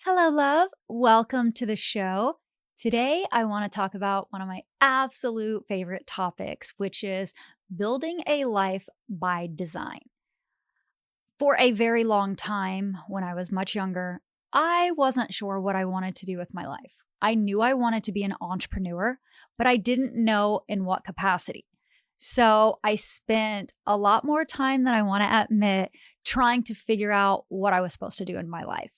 Hello, love. Welcome to the show. Today, I want to talk about one of my absolute favorite topics, which is building a life by design. For a very long time, when I was much younger, I wasn't sure what I wanted to do with my life. I knew I wanted to be an entrepreneur, but I didn't know in what capacity. So I spent a lot more time than I want to admit trying to figure out what I was supposed to do in my life.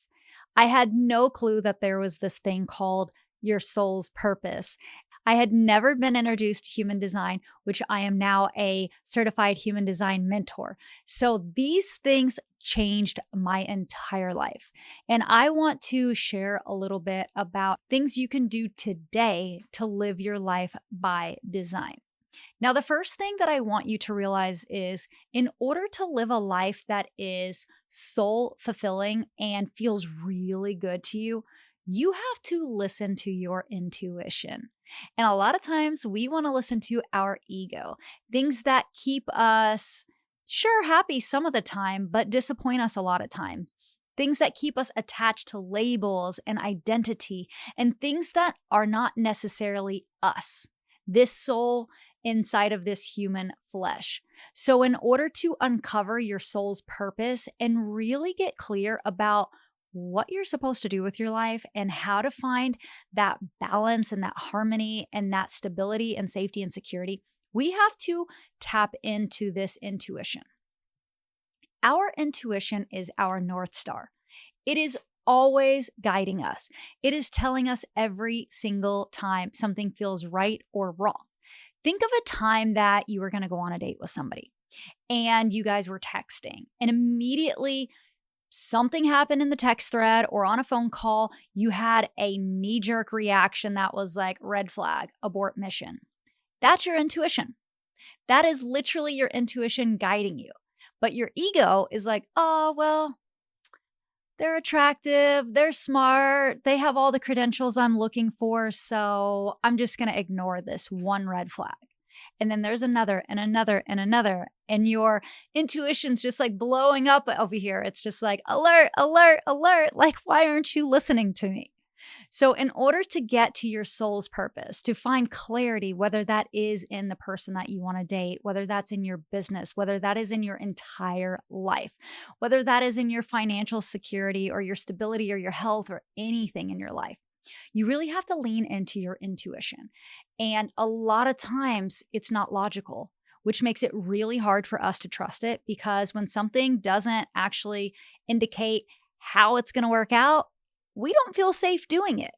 I had no clue that there was this thing called your soul's purpose. I had never been introduced to human design, which I am now a certified human design mentor. So these things changed my entire life. And I want to share a little bit about things you can do today to live your life by design. Now, the first thing that I want you to realize is in order to live a life that is soul fulfilling and feels really good to you, you have to listen to your intuition. And a lot of times we want to listen to our ego, things that keep us, sure, happy some of the time, but disappoint us a lot of time. Things that keep us attached to labels and identity and things that are not necessarily us. This soul inside of this human flesh. So, in order to uncover your soul's purpose and really get clear about what you're supposed to do with your life and how to find that balance and that harmony and that stability and safety and security, we have to tap into this intuition. Our intuition is our North Star. It is always guiding us. It is telling us every single time something feels right or wrong. Think of a time that you were going to go on a date with somebody and you guys were texting, and immediately something happened in the text thread or on a phone call. You had a knee jerk reaction that was like, red flag, abort mission. That's your intuition. That is literally your intuition guiding you. But your ego is like, oh, well, they're attractive, they're smart, they have all the credentials I'm looking for, so I'm just going to ignore this one red flag. And then there's another and another and another, and your intuition's just like blowing up over here. It's just like alert, alert, alert. Like, why aren't you listening to me? So, in order to get to your soul's purpose, to find clarity, whether that is in the person that you want to date, whether that's in your business, whether that is in your entire life, whether that is in your financial security or your stability or your health or anything in your life, you really have to lean into your intuition. And a lot of times it's not logical, which makes it really hard for us to trust it, because when something doesn't actually indicate how it's going to work out, we don't feel safe doing it.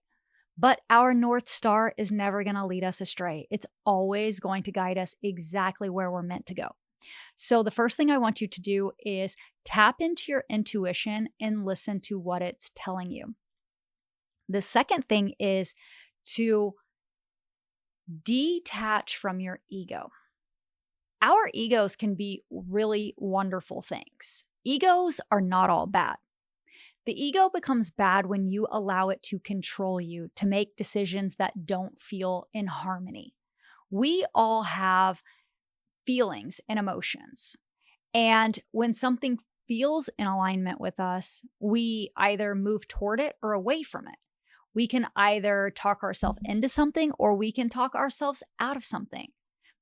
But our North Star is never going to lead us astray. It's always going to guide us exactly where we're meant to go. So, the first thing I want you to do is tap into your intuition and listen to what it's telling you. The second thing is to detach from your ego. Our egos can be really wonderful things. Egos are not all bad. The ego becomes bad when you allow it to control you, to make decisions that don't feel in harmony. We all have feelings and emotions. And when something feels in alignment with us, we either move toward it or away from it. We can either talk ourselves into something or we can talk ourselves out of something,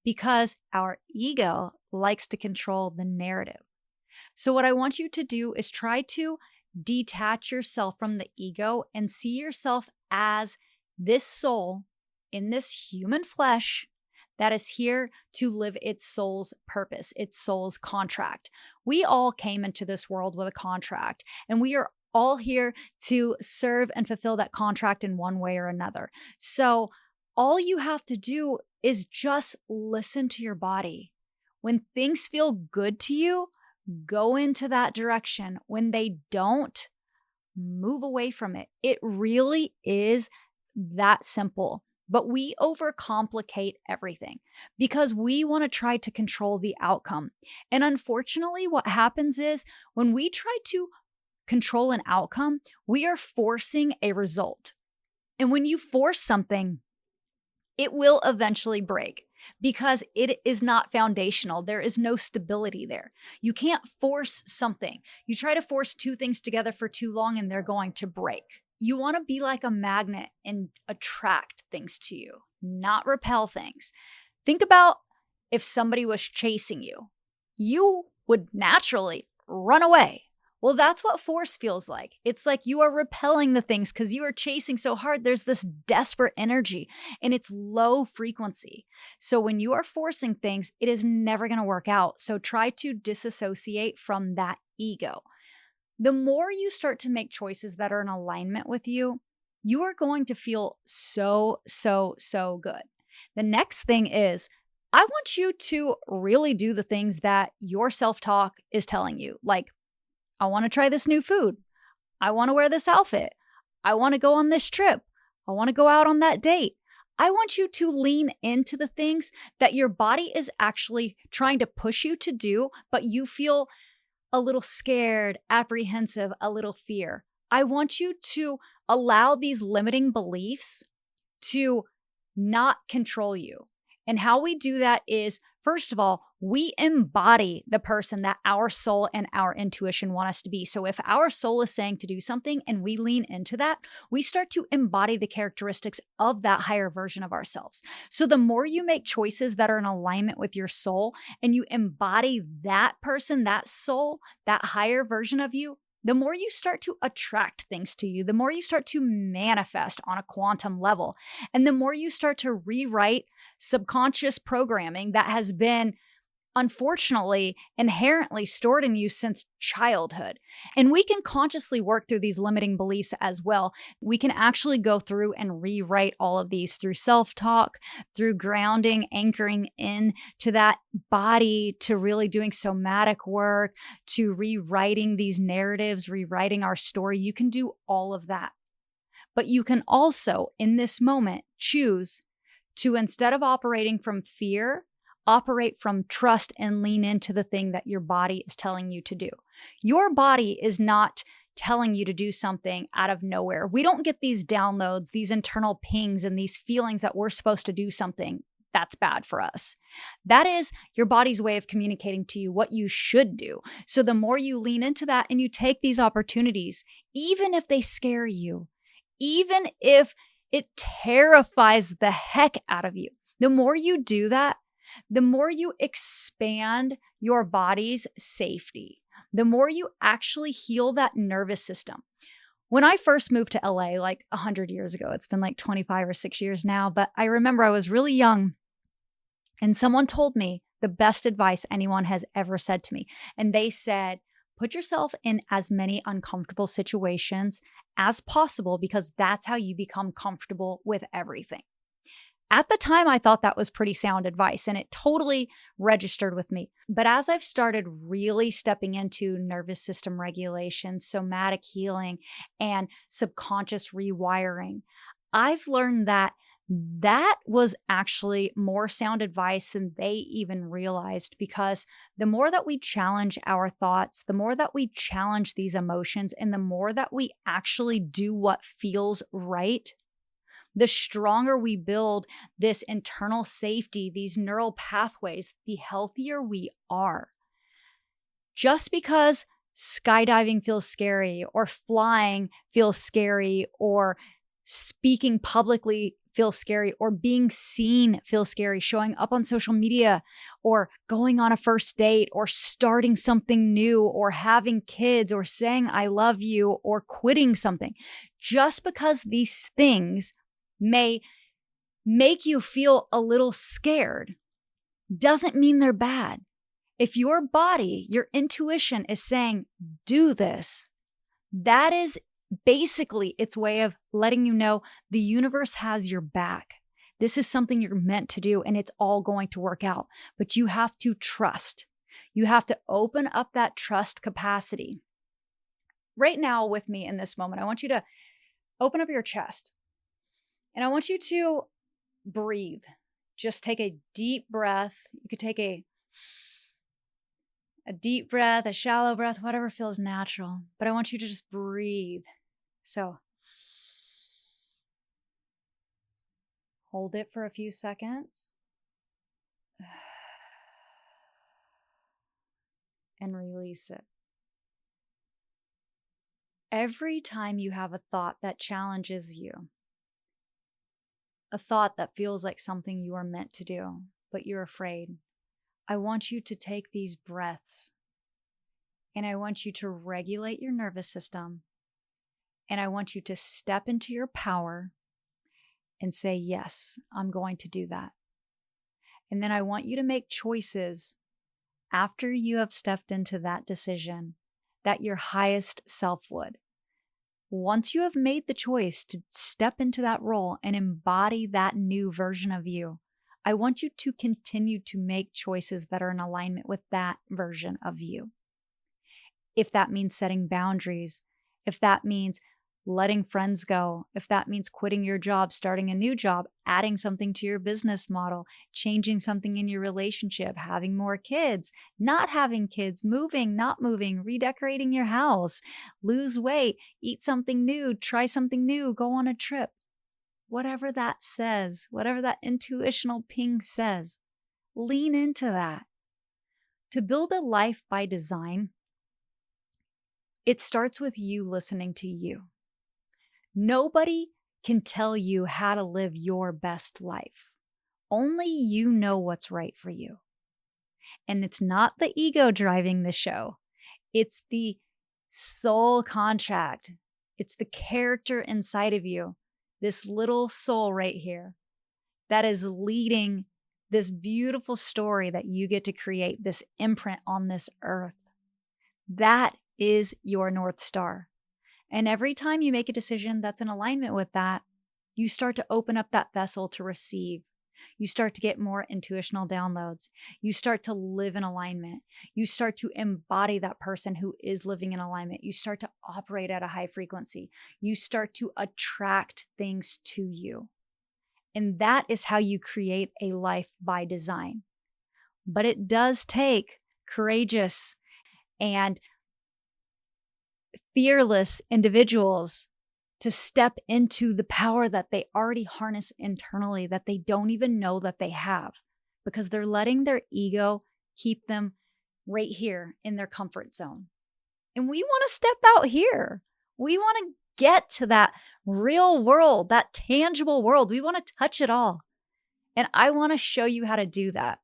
because our ego likes to control the narrative. So, what I want you to do is try to detach yourself from the ego and see yourself as this soul in this human flesh that is here to live its soul's purpose, its soul's contract. We all came into this world with a contract, and we are all here to serve and fulfill that contract in one way or another. So all you have to do is just listen to your body. When things feel good to you, go into that direction. When they don't, move away from it. It really is that simple. But we overcomplicate everything because we want to try to control the outcome. And unfortunately, what happens is when we try to control an outcome, we are forcing a result. And when you force something, it will eventually break because it is not foundational. There is no stability there. You can't force something. You try to force two things together for too long and they're going to break. You want to be like a magnet and attract things to you, not repel things. Think about if somebody was chasing you, you would naturally run away. Well, that's what force feels like. It's like you are repelling the things because you are chasing so hard. There's this desperate energy and it's low frequency. So when you are forcing things, it is never going to work out. So try to disassociate from that ego. The more you start to make choices that are in alignment with you, you are going to feel so, so, so good. The next thing is, I want you to really do the things that your self talk is telling you. Like, I want to try this new food. I want to wear this outfit. I want to go on this trip. I want to go out on that date. I want you to lean into the things that your body is actually trying to push you to do, but you feel a little scared, apprehensive, a little fear. I want you to allow these limiting beliefs to not control you. And how we do that is, first of all, we embody the person that our soul and our intuition want us to be. So if our soul is saying to do something and we lean into that, we start to embody the characteristics of that higher version of ourselves. So the more you make choices that are in alignment with your soul and you embody that person, that soul, that higher version of you, the more you start to attract things to you, the more you start to manifest on a quantum level, and the more you start to rewrite subconscious programming that has been unfortunately inherently stored in you since childhood. And we can consciously work through these limiting beliefs as well. We can actually go through and rewrite all of these through self-talk, through grounding, anchoring in to that body, to really doing somatic work, to rewriting these narratives, rewriting our story. You can do all of that. But you can also, in this moment, choose to, instead of operating from fear, operate from trust and lean into the thing that your body is telling you to do. Your body is not telling you to do something out of nowhere. We don't get these downloads, these internal pings, and these feelings that we're supposed to do something that's bad for us. That is your body's way of communicating to you what you should do. So the more you lean into that and you take these opportunities, even if they scare you, even if it terrifies the heck out of you, the more you do that, the more you expand your body's safety, the more you actually heal that nervous system. When I first moved to LA, like 100 years ago, it's been like 25 or 6 years now, but I remember I was really young and someone told me the best advice anyone has ever said to me. And they said, put yourself in as many uncomfortable situations as possible because that's how you become comfortable with everything. At the time, I thought that was pretty sound advice and it totally registered with me. But as I've started really stepping into nervous system regulation, somatic healing, and subconscious rewiring, I've learned that that was actually more sound advice than they even realized, because the more that we challenge our thoughts, the more that we challenge these emotions, and the more that we actually do what feels right, the stronger we build this internal safety, these neural pathways, the healthier we are. Just because skydiving feels scary, or flying feels scary, or speaking publicly feels scary, or being seen feels scary, showing up on social media, or going on a first date, or starting something new, or having kids, or saying I love you, or quitting something. Just because these things may make you feel a little scared doesn't mean they're bad. If your body, your intuition is saying, do this, that is basically its way of letting you know the universe has your back. This is something you're meant to do and it's all going to work out. But you have to trust. You have to open up that trust capacity. Right now, with me in this moment, I want you to open up your chest. And I want you to breathe. Just take a deep breath. You could take a deep breath, a shallow breath, whatever feels natural. But I want you to just breathe. So hold it for a few seconds. And release it. Every time you have a thought that challenges you, a thought that feels like something you are meant to do, but you're afraid, I want you to take these breaths and I want you to regulate your nervous system and I want you to step into your power and say, yes, I'm going to do that. And then I want you to make choices after you have stepped into that decision that your highest self would. Once you have made the choice to step into that role and embody that new version of you, I want you to continue to make choices that are in alignment with that version of you. If that means setting boundaries, if that means letting friends go, if that means quitting your job, starting a new job, adding something to your business model, changing something in your relationship, having more kids, not having kids, moving, not moving, redecorating your house, lose weight, eat something new, try something new, go on a trip. Whatever that says, whatever that intuitional ping says, lean into that. To build a life by design, it starts with you listening to you. Nobody can tell you how to live your best life. Only you know what's right for you. And it's not the ego driving the show. It's the soul contract. It's the character inside of you, this little soul right here that is leading this beautiful story that you get to create, this imprint on this earth. That is your North Star. And every time you make a decision that's in alignment with that, you start to open up that vessel to receive. You start to get more intuitional downloads. You start to live in alignment. You start to embody that person who is living in alignment. You start to operate at a high frequency. You start to attract things to you. And that is how you create a life by design. But it does take courageous and fearless individuals to step into the power that they already harness internally that they don't even know that they have, because they're letting their ego keep them right here in their comfort zone. And we want to step out here. We want to get to that real world, that tangible world. We want to touch it all. And I want to show you how to do that.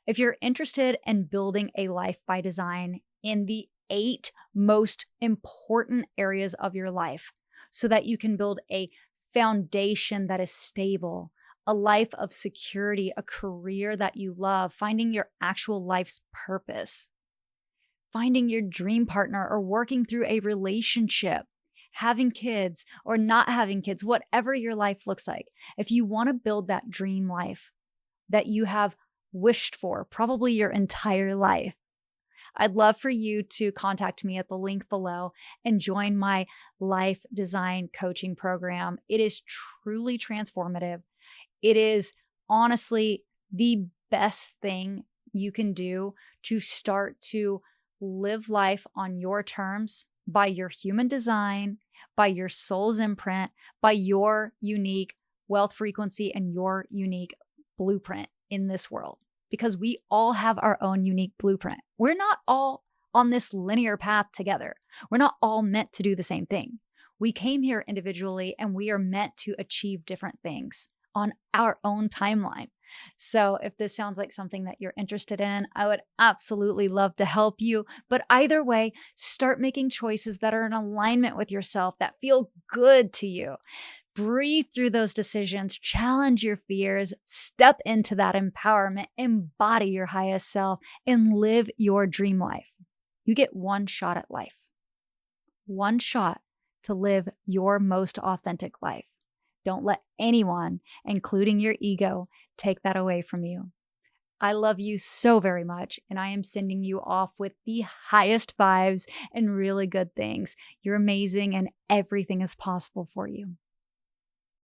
If you're interested in building a life by design in the 8 most important areas of your life so that you can build a foundation that is stable, a life of security, a career that you love, finding your actual life's purpose, finding your dream partner or working through a relationship, having kids or not having kids, whatever your life looks like. If you want to build that dream life that you have wished for probably your entire life, I'd love for you to contact me at the link below and join my life design coaching program. It is truly transformative. It is honestly the best thing you can do to start to live life on your terms by your human design, by your soul's imprint, by your unique wealth frequency and your unique blueprint in this world. Because we all have our own unique blueprint. We're not all on this linear path together. We're not all meant to do the same thing. We came here individually and we are meant to achieve different things on our own timeline. So if this sounds like something that you're interested in, I would absolutely love to help you. But either way, start making choices that are in alignment with yourself, that feel good to you. Breathe through those decisions, challenge your fears, step into that empowerment, embody your highest self, and live your dream life. You get one shot at life, one shot to live your most authentic life. Don't let anyone, including your ego, take that away from you. I love you so very much, and I am sending you off with the highest vibes and really good things. You're amazing, and everything is possible for you.